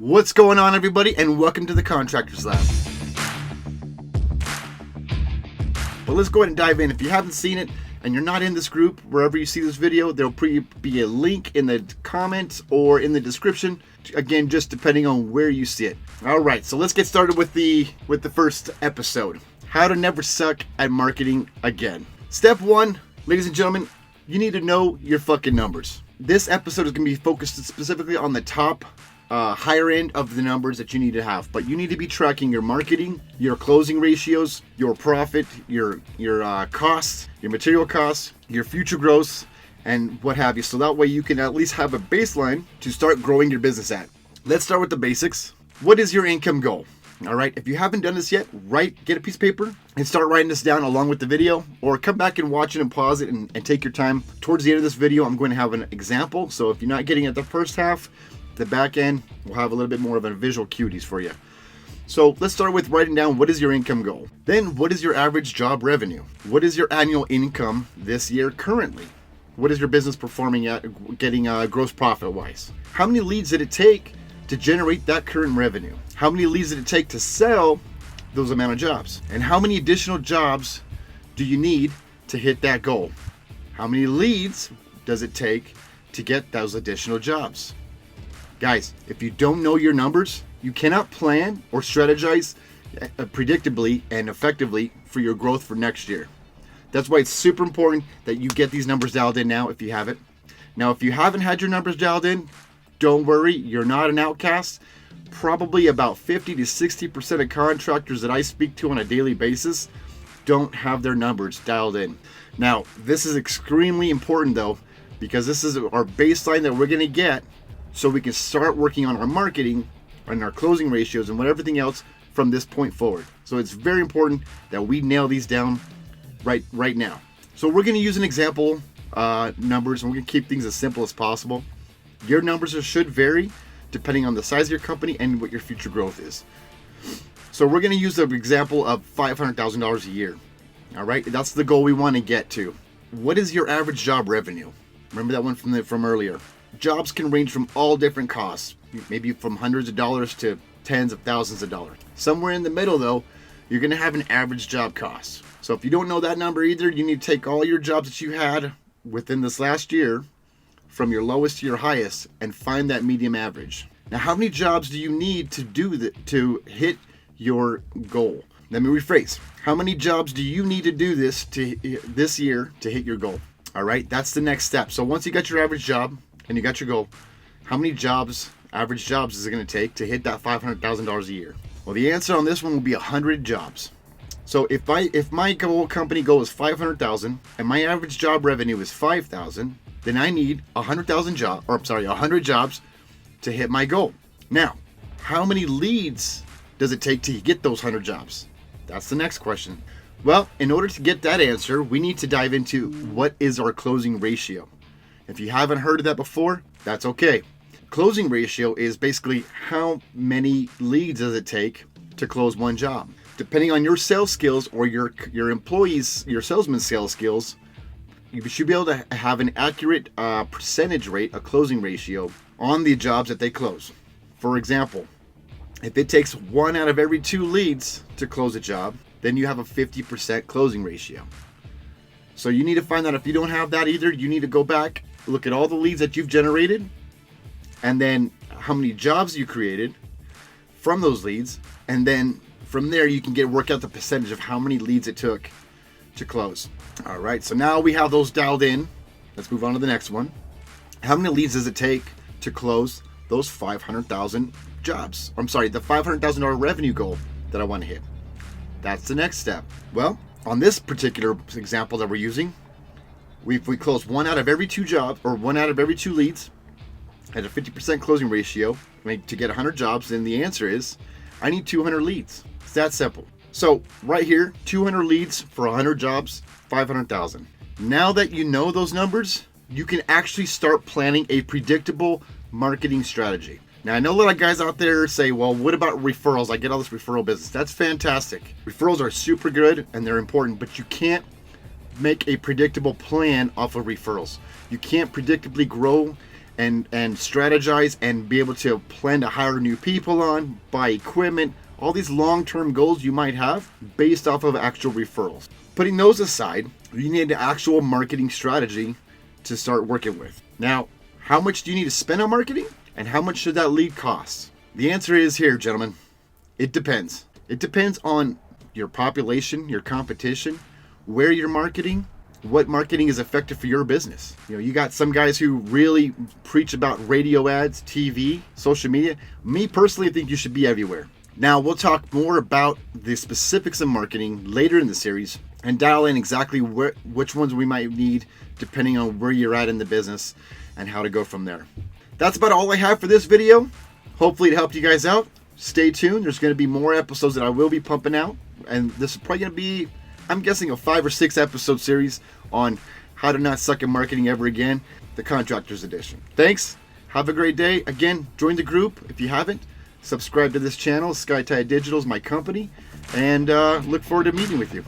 What's going on, everybody, and welcome to the Contractors Lab. But let's go ahead and dive in. If you haven't seen it and you're not in this group, wherever you see this video, there'll be a link in the comments or in the description. Again, just depending on where you see it. All right, so let's get started with the first episode. How to never suck at marketing again. Step one, ladies and gentlemen, you need to know your fucking numbers. This episode is going to be focused specifically on the top higher end of the numbers that you need to have, but you need to be tracking your marketing, your closing ratios, your profit, your costs, your material costs, your future gross, and what have you. So that way you can at least have a baseline to start growing your business at. Let's start with the basics. What is your income goal? All right, if you haven't done this yet, get a piece of paper and start writing this down along with the video, or come back and watch it and pause it and take your time. Towards the end of this video, I'm going to have an example. So if you're not getting it the first half, the back end will have a little bit more of a visual cuties for you. So let's start with writing down what is your income goal. Then what is your average job revenue? What is your annual income this year currently? What is your business performing at getting gross profit wise? How many leads did it take to generate that current revenue? How many leads did it take to sell those amount of jobs? And how many additional jobs do you need to hit that goal? How many leads does it take to get those additional jobs? Guys, if you don't know your numbers, you cannot plan or strategize predictably and effectively for your growth for next year. That's why it's super important that you get these numbers dialed in now if you haven't. Now, if you haven't had your numbers dialed in, don't worry, you're not an outcast. Probably about 50 to 60% of contractors that I speak to on a daily basis don't have their numbers dialed in. Now, this is extremely important though, because this is our baseline that we're going to get so we can start working on our marketing and our closing ratios and everything else from this point forward. So it's very important that we nail these down right now. So we're going to use an example numbers, and we're going to keep things as simple as possible. Your numbers should vary depending on the size of your company and what your future growth is. So we're going to use the example of $500,000 a year. All right, that's the goal we want to get to. What is your average job revenue? Remember that one from earlier. Jobs can range from all different costs, maybe from hundreds of dollars to tens of thousands of dollars. Somewhere in the middle though, you're going to have an average job cost. So if you don't know that number either, you need to take all your jobs that you had within this last year, from your lowest to your highest, and find that medium average. Now, how many jobs do you need to do that to hit your goal? Let me rephrase. How many jobs do you need to do this year to hit your goal? All right, that's the next step. So once you got your average job and you got your goal, how many average jobs is it going to take to hit that $500,000 a year? Well, the answer on this one will be 100 jobs. So if my company goal is 500,000 and my average job revenue is 5,000, then I need 100 jobs to hit my goal. Now, how many leads does it take to get those 100 jobs? That's the next question. Well, in order to get that answer, we need to dive into what is our closing ratio. If you haven't heard of that before, that's okay. Closing ratio is basically how many leads does it take to close one job. Depending on your sales skills or your employees, your salesman's sales skills, you should be able to have an accurate percentage rate, a closing ratio on the jobs that they close. For example, if it takes 1 out of every 2 leads to close a job, then you have a 50% closing ratio. So you need to find out if you don't have that either, you need to go back, look at all the leads that you've generated, and then how many jobs you created from those leads, and then from there you can work out the percentage of how many leads it took to close. All right, so now we have those dialed in. Let's move on to the next one. How many leads does it take to close those 500,000 jobs? I'm sorry, the $500,000 revenue goal that I want to hit. That's the next step. Well, on this particular example that we're using, if we close 1 out of every 2 jobs, or 1 out of every 2 leads at a 50% closing ratio to get 100 jobs, then the answer is I need 200 leads. It's that simple. So right here, 200 leads for 100 jobs, 500,000. Now that you know those numbers, you can actually start planning a predictable marketing strategy. Now, I know a lot of guys out there say, well, what about referrals? I get all this referral business. That's fantastic. Referrals are super good and they're important, but you can't make a predictable plan off of referrals. You can't predictably grow and strategize and be able to plan to hire new people on, buy equipment, all these long-term goals you might have based off of actual referrals. Putting those aside, you need an actual marketing strategy to start working with. Now, how much do you need to spend on marketing, and how much should that lead cost? The answer is here, gentlemen. It depends. It depends on your population, your competition, where you're marketing, what marketing is effective for your business. You know, you got some guys who really preach about radio ads, TV, social media. Me personally, I think you should be everywhere. Now, we'll talk more about the specifics of marketing later in the series and dial in exactly which ones we might need depending on where you're at in the business and how to go from there. That's about all I have for this video. Hopefully it helped you guys out. Stay tuned. There's going to be more episodes that I will be pumping out. And this is probably going to be, I'm guessing, a 5 or 6 episode series on how to not suck at marketing ever again, the Contractors edition. Thanks. Have a great day. Again, join the group if you haven't. Subscribe to this channel. SkyTide Digital is my company. And look forward to meeting with you.